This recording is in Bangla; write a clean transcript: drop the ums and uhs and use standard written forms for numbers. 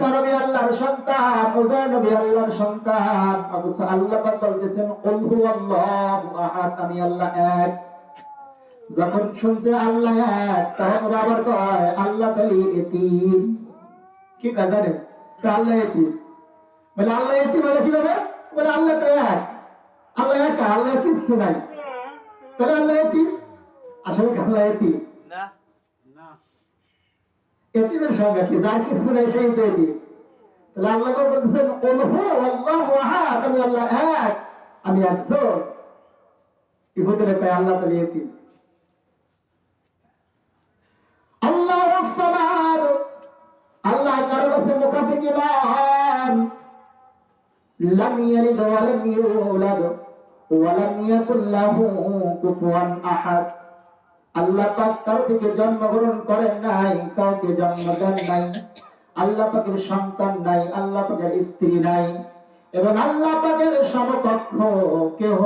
ঈসা নবী আল্লাহর সন্তান, উযাইর নবী আল্লাহর সন্তান। অথচ আল্লাহ পাক বলতেছেন কুল হুয়াল্লাহু আহাদ, আমি আল্লাহ এক। যখন শুনছে আল্লাহ এক, তখন ওরা আবার কয় আল্লাহ তাআলা এতিম। কি কয় জানেন? আল্লাহ এতিম বলে, আল্লাহ এতিম বলে কিভাবে? বলে আল্লাহ তো এক, আল্লাহ এক, আল্লাহ কিছু নাই, তাহলে আল্লাহ এতিম? আসলে আল্লাহ এতিম না। এতিমের সংজ্ঞা কি? যার কিছু নাই সেই তো এতিম। তাহলে আল্লাহ বলতেছেন কুল হুয়াল্লাহু আহাদ, আমি আল্লাহ এক, আমি একজন। ইহুদিরা কয় আল্লাহ তাআলা এতিম। আল্লাহুস সামাদ, আল্লাহ কারো কাছে মুখাপেক্ষী নন। লাম ইয়ালিদ ওয়া লাম ইউলাদ ওয়া লাম ইয়াকুল লাহু কুফুয়ান আহাদ। আল্লাহ পাক কারো থেকে জন্মগ্রহণ করেন নাই, কাউকে জন্ম দেন নাই। আল্লাহ পাকের সন্তান নাই, আল্লাহ পাকের স্ত্রী নাই, এবং আল্লাহ পাকের সমকক্ষ কেহ